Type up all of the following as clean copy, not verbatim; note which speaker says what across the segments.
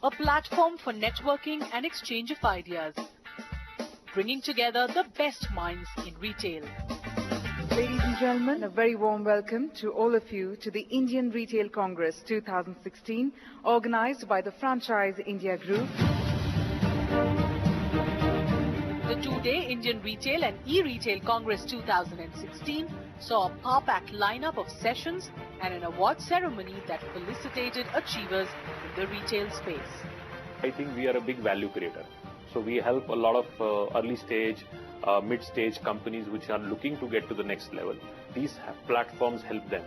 Speaker 1: a platform for networking and exchange of ideas, bringing together the best minds in retail.
Speaker 2: Ladies and gentlemen, a very warm welcome to all of you to the Indian Retail Congress 2016, organized by the Franchise India Group.
Speaker 1: The two-day Indian Retail and E-Retail Congress 2016 saw a power-packed lineup of sessions and an award ceremony that felicitated achievers in the retail space.
Speaker 3: I think we are a big value creator. So we help a lot of early stage, mid-stage companies which are looking to get to the next level. These platforms help them.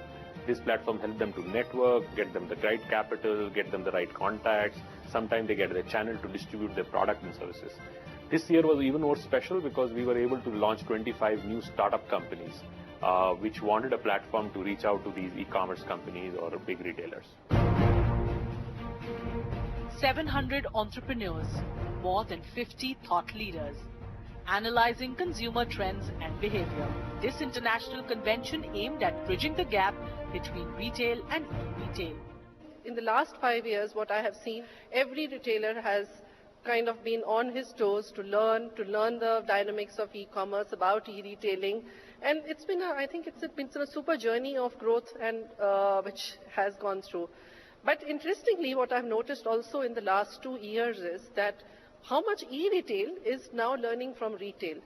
Speaker 3: This platform help them to network, get them the right capital, get them the right contacts. Sometimes they get the channel to distribute their product and services. This year was even more special because we were able to launch 25 new startup companies which wanted a platform to reach out to these e-commerce companies or big retailers.
Speaker 1: 700 entrepreneurs, more than 50 thought leaders, analyzing consumer trends and behavior. This international convention aimed at bridging the gap between retail and e-retail.
Speaker 4: In the last 5 years, what I have seen, every retailer has kind of been on his toes to learn the dynamics of e-commerce, about e-retailing, and it's been I think it's been a super journey of growth and which has gone through. But interestingly, what I've noticed also in the last 2 years is that how much e-retail is now learning from retail.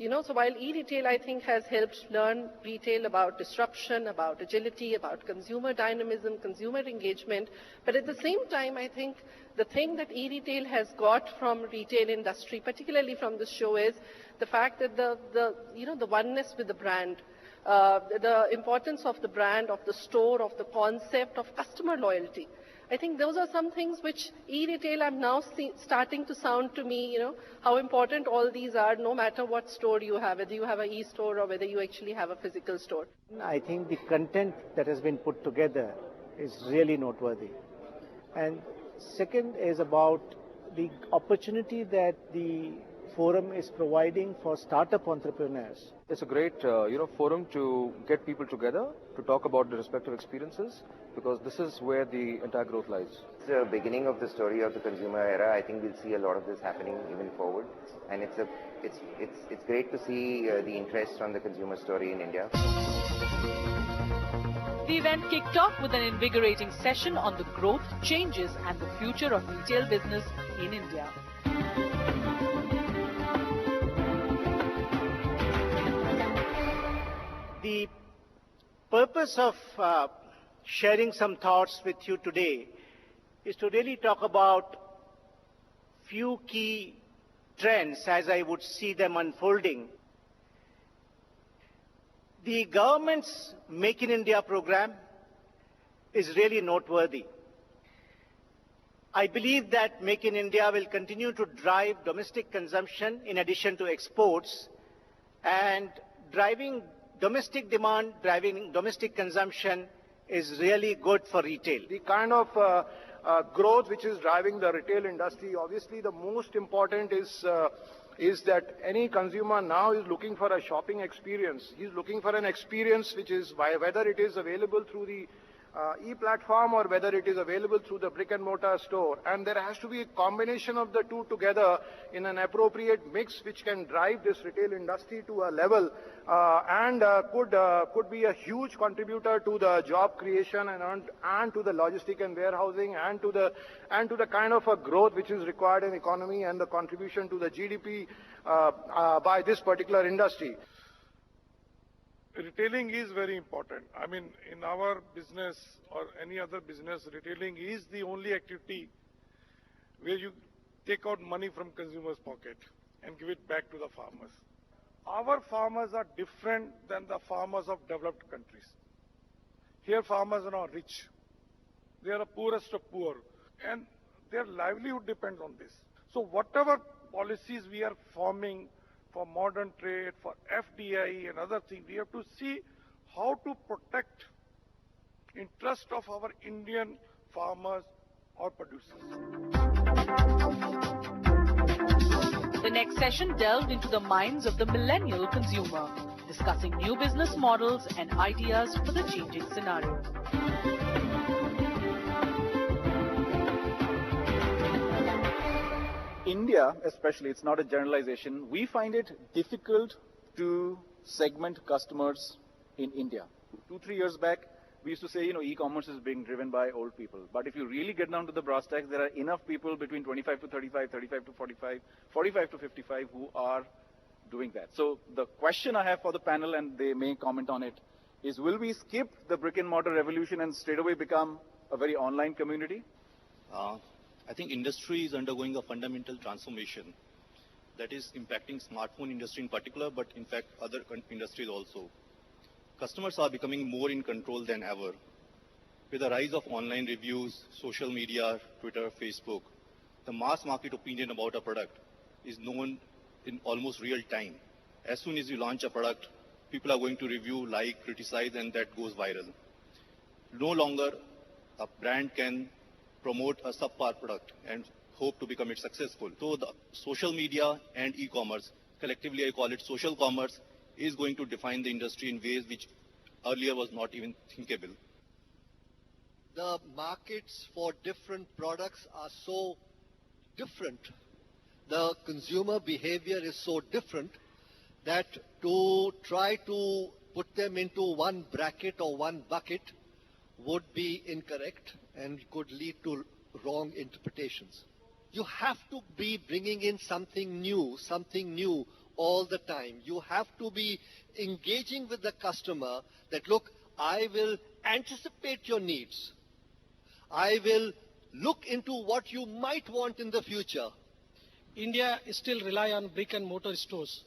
Speaker 4: So while e-retail, I think, has helped learn retail about disruption, about agility, about consumer dynamism, consumer engagement, but at the same time, I think the thing that e-retail has got from retail industry, particularly from this show, is the fact that the oneness with the brand, the importance of the brand, of the store, of the concept, of customer loyalty. I think those are some things which e-retail I'm now starting to sound to me, how important all these are, no matter what store you have, whether you have an e-store or whether you actually have a physical store.
Speaker 5: I think the content that has been put together is really noteworthy. And second is about the opportunity that the forum is providing for startup entrepreneurs.
Speaker 6: It's a great forum to get people together to talk about their respective experiences, because this is where the entire growth lies.
Speaker 7: It's the beginning of the story of the consumer era. I think we'll see a lot of this happening even forward, and it's great to see the interest on the consumer story in India.
Speaker 1: The event kicked off with an invigorating session on the growth, changes and the future of retail business in India.
Speaker 5: The purpose of sharing some thoughts with you today is to really talk about few key trends as I would see them unfolding. The government's Make in India program is really noteworthy. I believe that Make in India will continue to drive domestic consumption in addition to exports, and driving domestic demand, driving domestic consumption is really good for retail.
Speaker 8: The kind of growth which is driving the retail industry, obviously the most important is that any consumer now is looking for a shopping experience. He's looking for an experience which is, whether it is available through the e-platform or whether it is available through the brick and mortar store, and there has to be a combination of the two together in an appropriate mix which can drive this retail industry to a level and could be a huge contributor to the job creation and to the logistic and warehousing and to the kind of a growth which is required in economy and the contribution to the GDP by this particular industry.
Speaker 9: Retailing is very important. I mean, in our business or any other business, retailing is the only activity where you take out money from consumers' pocket and give it back to the farmers. Our farmers are different than the farmers of developed countries. Here farmers are not rich. They are the poorest of poor, and their livelihood depends on this. So whatever policies we are forming for modern trade, for FDI and other things, we have to see how to protect interest of our Indian farmers or producers.
Speaker 1: The next session delved into the minds of the millennial consumer, discussing new business models and ideas for the changing scenario.
Speaker 10: India, especially, it's not a generalization, we find it difficult to segment customers in India. 2-3 years back, we used to say, e-commerce is being driven by old people. But if you really get down to the brass tacks, there are enough people between 25 to 35, 35 to 45, 45 to 55 who are doing that. So the question I have for the panel, and they may comment on it, is will we skip the brick and mortar revolution and straight away become a very online community?
Speaker 11: I think industry is undergoing a fundamental transformation that is impacting smartphone industry in particular, but in fact other industries also. Customers are becoming more in control than ever. With the rise of online reviews, social media, Twitter, Facebook, the mass market opinion about a product is known in almost real time. As soon as you launch a product, people are going to review, like, criticize, and that goes viral. No longer a brand can promote a subpar product and hope to become it successful. So the social media and e-commerce, collectively I call it social commerce, is going to define the industry in ways which earlier was not even thinkable.
Speaker 12: The markets for different products are so different. The consumer behavior is so different that to try to put them into one bracket or one bucket would be incorrect and could lead to wrong interpretations. You have to be bringing in something new all the time. You have to be engaging with the customer that, look, I will anticipate your needs. I will look into what you might want in the future.
Speaker 13: India still rely on brick and mortar stores.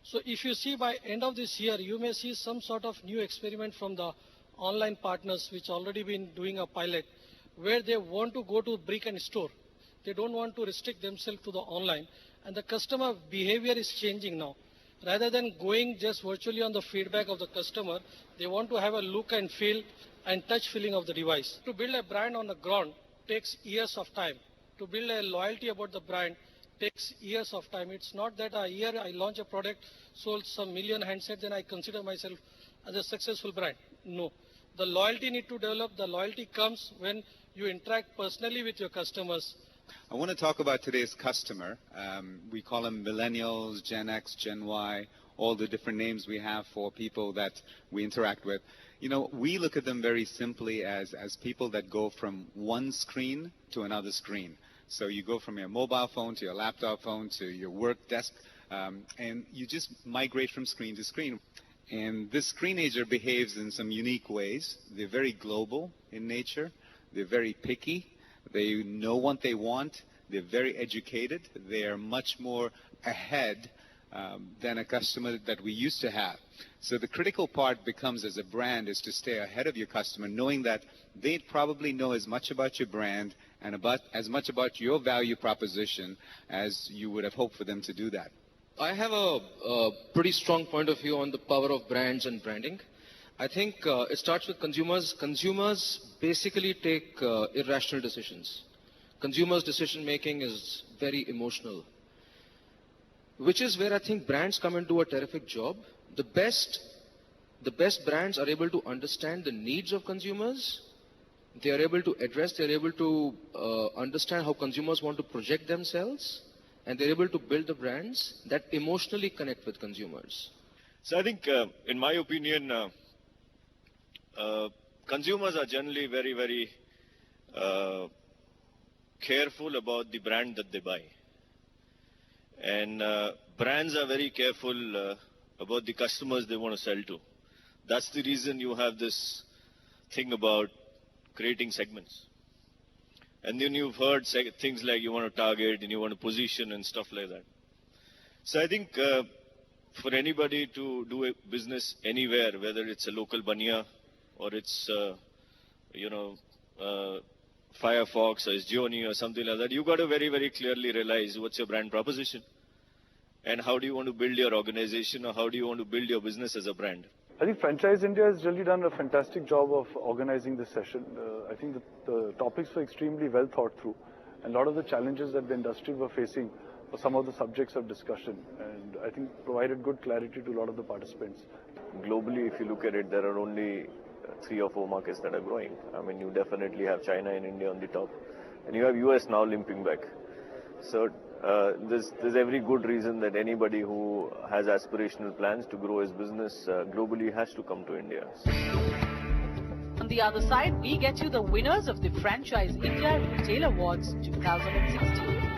Speaker 13: So if you see by end of this year, you may see some sort of new experiment from the online partners which already been doing a pilot where they want to go to brick and store. They don't want to restrict themselves to the online, and the customer behavior is changing now. Rather than going just virtually on the feedback of the customer, they want to have a look and feel and touch feeling of the device. To build a brand on the ground takes years of time. To build a loyalty about the brand takes years of time. It's not that a year I launch a product, sold some million handsets, then I consider myself as a successful brand. No. The loyalty need to develop. The loyalty comes when you interact personally with your customers.
Speaker 14: I want to talk about today's customer. We call them millennials, Gen X, Gen Y, all the different names we have for people that we interact with. We look at them very simply as people that go from one screen to another screen. So you go from your mobile phone to your laptop phone to your work desk, and you just migrate from screen to screen. And this screenager behaves in some unique ways. They're very global in nature. They're very picky. They know what they want. They're very educated. They are much more ahead than a customer that we used to have. So the critical part becomes as a brand is to stay ahead of your customer, knowing that they probably know as much about your brand and as much about your value proposition as you would have hoped for them to do that.
Speaker 6: I have a pretty strong point of view on the power of brands and branding. I think it starts with consumers. Consumers basically take irrational decisions. Consumers' decision making is very emotional, which is where I think brands come into a terrific job. The best brands are able to understand the needs of consumers. They are able to address, they are able to understand how consumers want to project themselves, and they're able to build the brands that emotionally connect with consumers.
Speaker 15: So I think, in my opinion, consumers are generally very, very careful about the brand that they buy. And brands are very careful about the customers they want to sell to. That's the reason you have this thing about creating segments. And then you've heard things like you want to target and you want to position and stuff like that. So I think for anybody to do a business anywhere, whether it's a local banya or it's, Firefox or it's Joni or something like that, you've got to very, very clearly realize what's your brand proposition and how do you want to build your organization or how do you want to build your business as a brand.
Speaker 16: I think Franchise India has really done a fantastic job of organizing this session. I think the topics were extremely well thought through, and a lot of the challenges that the industry were facing were some of the subjects of discussion, and I think provided good clarity to a lot of the participants.
Speaker 3: Globally, if you look at it, there are only 3 or 4 markets that are growing. I mean, you definitely have China and India on the top, and you have US now limping back. So
Speaker 15: there's every good reason that anybody who has aspirational plans to grow his business globally has to come to India.
Speaker 1: On the other side, we get you the winners of the Franchise India Retail Awards 2016.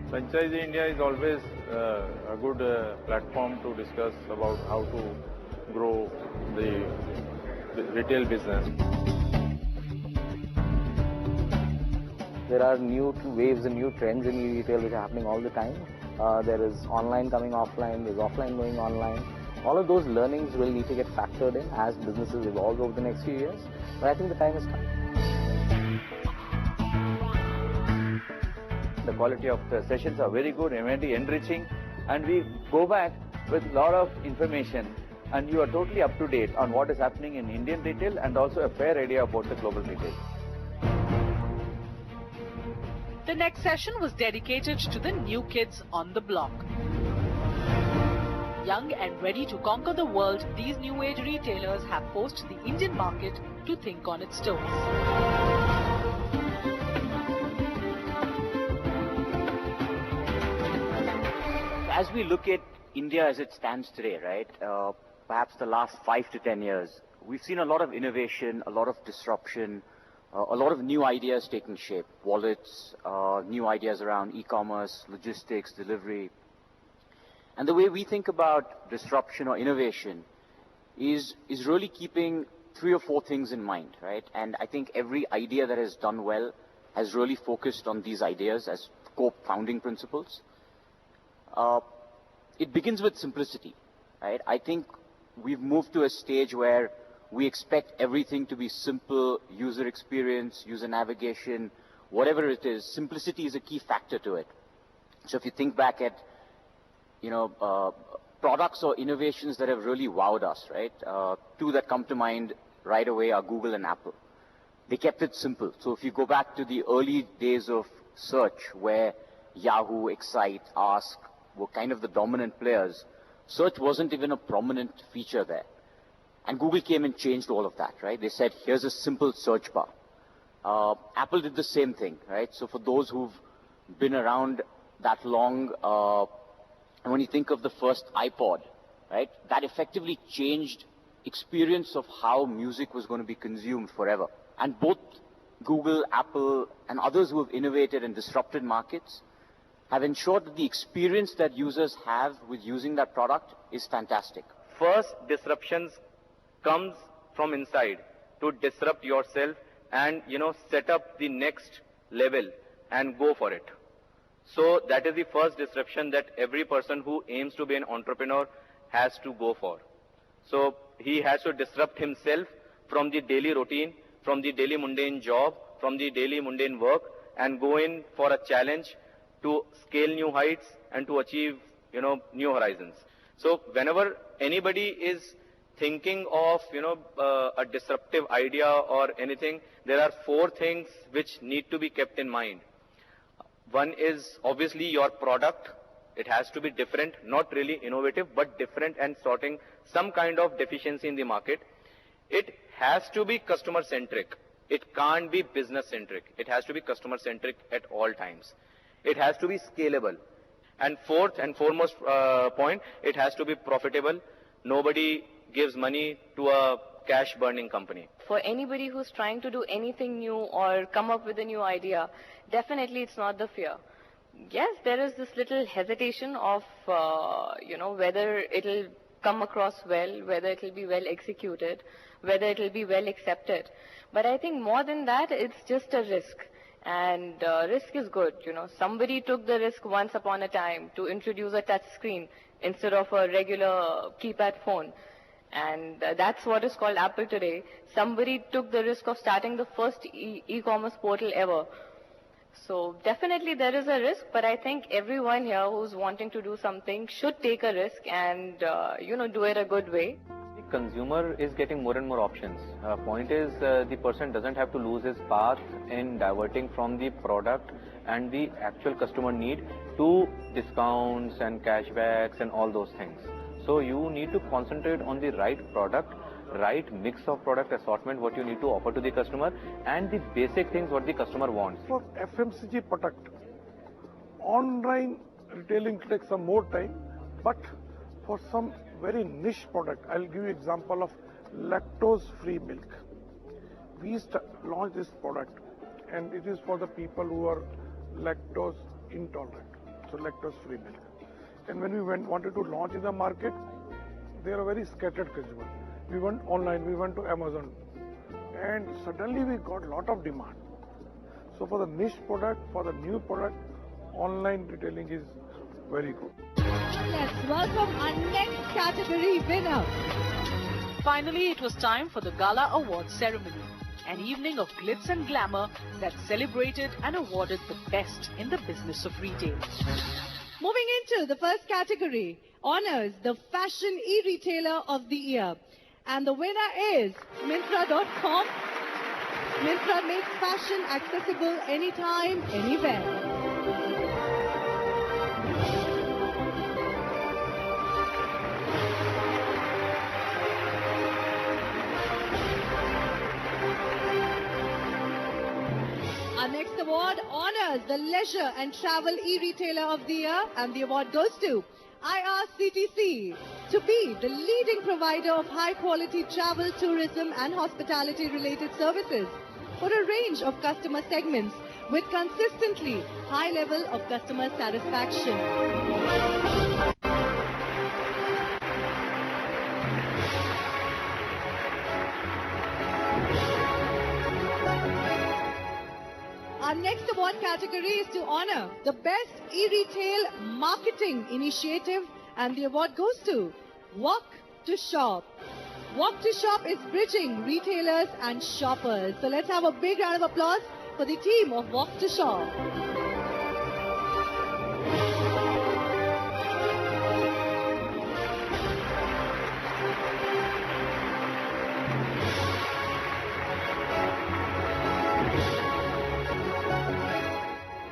Speaker 17: Franchise India is always a good platform to discuss about how to grow the retail business.
Speaker 18: There are new waves and new trends in e-retail which are happening all the time. There is online coming offline, there's offline going online. All of those learnings will need to get factored in as businesses evolve over the next few years. But I think the time has come.
Speaker 19: The quality of the sessions are very good and very enriching, and we go back with a lot of information, and you are totally up to date on what is happening in Indian retail and also a fair idea about the global retail.
Speaker 1: The next session was dedicated to the new kids on the block. Young and ready to conquer the world, these new age retailers have forced the Indian market to think on its toes.
Speaker 19: As we look at India as it stands today, right, perhaps the last 5 to 10 years, we've seen a lot of innovation, a lot of disruption, a lot of new ideas taking shape. Wallets, new ideas around e-commerce, logistics, delivery. And the way we think about disruption or innovation is really keeping 3 or 4 things in mind, right? And I think every idea that has done well has really focused on these ideas as core founding principles. It begins with simplicity, right? I think we've moved to a stage where we expect everything to be simple, user experience, user navigation, whatever it is. Simplicity is a key factor to it. So if you think back at, products or innovations that have really wowed us, right? 2 that come to mind right away are Google and Apple. They kept it simple. So if you go back to the early days of search where Yahoo, Excite, Ask were kind of the dominant players, search wasn't even a prominent feature there. And Google came and changed all of that, right? They said, here's a simple search bar. Apple did the same thing, right? So for those who've been around that long, and when you think of the first iPod, right, that effectively changed experience of how music was going to be consumed forever. And both Google, Apple, and others who have innovated and disrupted markets have ensured that the experience that users have with using that product is fantastic.
Speaker 20: First disruptions comes from inside, to disrupt yourself and set up the next level and go for it. So that is the first disruption that every person who aims to be an entrepreneur has to go for. So he has to disrupt himself from the daily routine, from the daily mundane job, from the daily mundane work, and go in for a challenge to scale new heights and to achieve, new horizons. So whenever anybody is thinking of, a disruptive idea or anything, there are 4 things which need to be kept in mind. One is obviously your product. It has to be different, not really innovative, but different and sorting some kind of deficiency in the market. It has to be customer-centric. It can't be business-centric. It has to be customer-centric at all times. It has to be scalable. And fourth and foremost point, it has to be profitable. Nobody gives money to a cash burning company.
Speaker 21: For anybody who's trying to do anything new or come up with a new idea, definitely it's not the fear. Yes, there is this little hesitation of, whether it'll come across well, whether it'll be well executed, whether it'll be well accepted. But I think more than that, it's just a risk. And risk is good, Somebody took the risk once upon a time to introduce a touch screen instead of a regular keypad phone. And that's what is called Apple today. Somebody took the risk of starting the first e-commerce portal ever. So definitely there is a risk, but I think everyone here who's wanting to do something should take a risk and, do it a good way.
Speaker 19: We
Speaker 2: consumer is getting more and more options. Point is, the person doesn't have to lose his path in diverting from the product and the actual customer need to discounts and cashbacks and all those things. So you need to concentrate on the right product, right mix of product assortment, what you need to offer to the customer, and the basic things what the customer wants.
Speaker 9: For FMCG product, online retailing takes some more time, but for some very niche product, I'll give you example of lactose-free milk. We launched this product, and it is for the people who are lactose intolerant, so lactose-free milk. And when we wanted to launch in the market, they are very scattered consumers. We went online, we went to Amazon, and suddenly we got a lot of demand. So for the niche product, for the new product, online retailing is very good.
Speaker 22: Let's welcome our next category winner.
Speaker 1: Finally, it was time for the Gala Awards ceremony, an evening of glitz and glamour that celebrated and awarded the best in the business of retail.
Speaker 22: Moving into the first category, honors the Fashion E-Retailer of the Year. And the winner is Myntra.com. Myntra makes fashion accessible anytime, anywhere. Our next award honors the Leisure and Travel E-Retailer of the Year, and the award goes to IRCTC to be the leading provider of high-quality travel, tourism and hospitality-related services for a range of customer segments with consistently high level of customer satisfaction. Our next award category is to honor the Best E-Retail Marketing Initiative, and the award goes to Walk to Shop. Walk to Shop is bridging retailers and shoppers. So let's have a big round of applause for the team of Walk to Shop.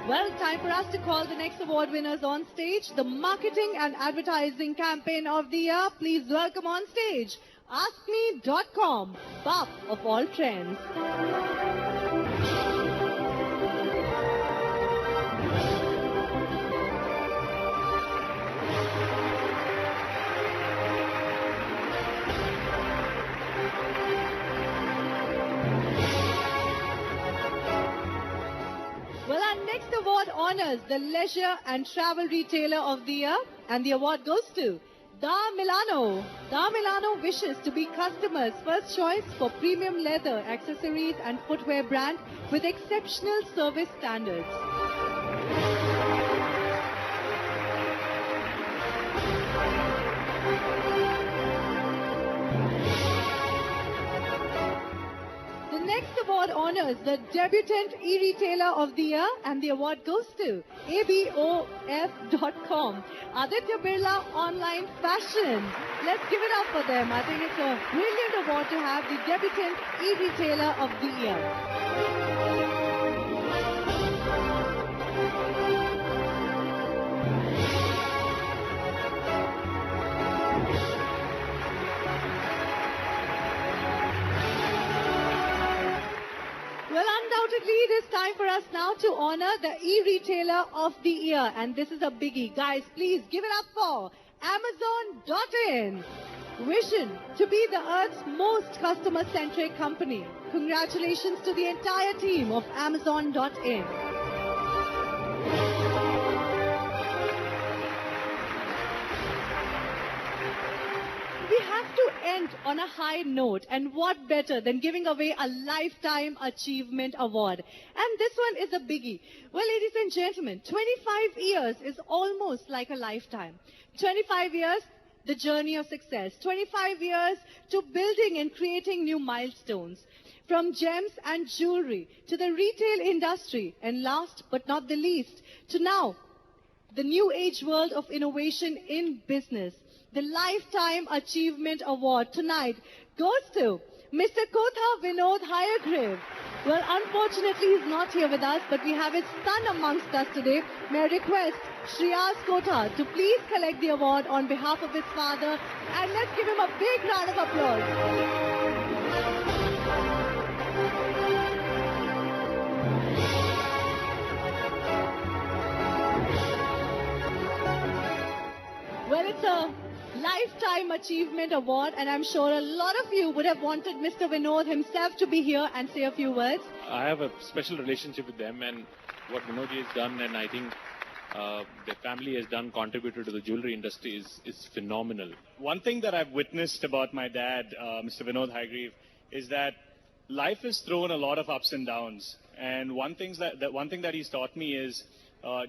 Speaker 22: Well, time for us to call the next award winners on stage. The Marketing and Advertising Campaign of the Year. Please welcome on stage AskMe.com, BAP of all trends. Well, our next award honors the Leisure and Travel Retailer of the Year, and the award goes to Da Milano. Da Milano wishes to be customers' first choice for premium leather, accessories and footwear brand with exceptional service standards. The next award honors the Debutant E-Retailer of the Year, and the award goes to ABOF.com, Aditya Birla Online Fashion. Let's give it up for them. I think it's a brilliant award to have the Debutant E-Retailer of the Year. Well, undoubtedly, it is time for us now to honor the E-Retailer of the Year. And this is a biggie. Guys, please give it up for Amazon.in. Vision to be the Earth's most customer-centric company. Congratulations to the entire team of Amazon.in. We have to end on a high note, and what better than giving away a Lifetime Achievement Award. And this one is a biggie. Well, ladies and gentlemen, 25 years is almost like a lifetime. 25 years, the journey of success. 25 years to building and creating new milestones. From gems and jewelry to the retail industry, and last but not the least, to now, the new age world of innovation in business. the Lifetime Achievement Award tonight goes to Mr. Kotha Vinod Hayagrive. Well, unfortunately, he's not here with us, but we have his son amongst us today. May I request Shriyas Kotha to please collect the award on behalf of his father, and let's give him a big round of applause. Well, it's a Lifetime Achievement Award, and I'm sure a lot of you would have wanted Mr. Vinod himself to be here and say a few words.
Speaker 3: I have a special relationship with them, and what Vinodji has done, and I think their family has done, contributed to the jewelry industry is phenomenal.
Speaker 4: One thing that I've witnessed about my dad, Mr. Vinod Hayagrive, is that life has thrown a lot of ups and downs. And one thing that he's taught me is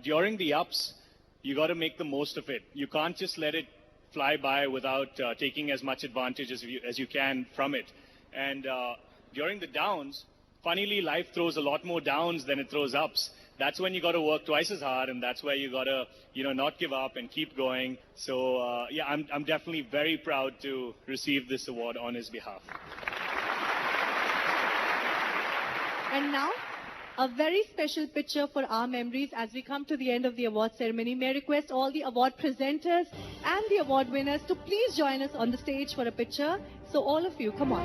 Speaker 4: during the ups, you got to make the most of it. You can't just let it fly by without taking as much advantage as you can from it. And during the downs, funnily, life throws a lot more downs than it throws ups. That's when you got to work twice as hard, and that's where you got to, not give up and keep going. So yeah, I'm definitely very proud to receive this award on his behalf.
Speaker 22: And now, a very special picture for our memories as we come to the end of the award ceremony. May I request all the award presenters and the award winners to please join us on the stage for a picture. So all of you, come on.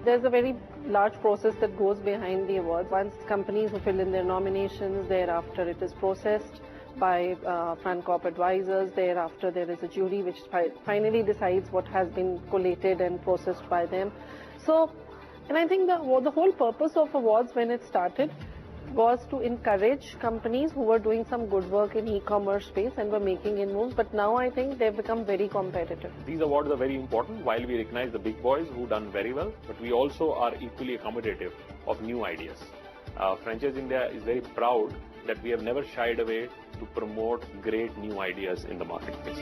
Speaker 7: There's a very large process that goes behind the award. Once companies who fill in their nominations, thereafter it is processed by front corp advisors. Thereafter there is a jury which finally decides what has been collated and processed by them. So, and I think the whole purpose of awards when it started was to encourage companies who were doing some good work in e-commerce space and were making inroads, but now I think they've become very competitive.
Speaker 3: These awards are very important while we recognize the big boys who done very well, but we also are equally accommodative of new ideas. Franchise India is very proud that we have never shied away to promote great new ideas in the marketplace.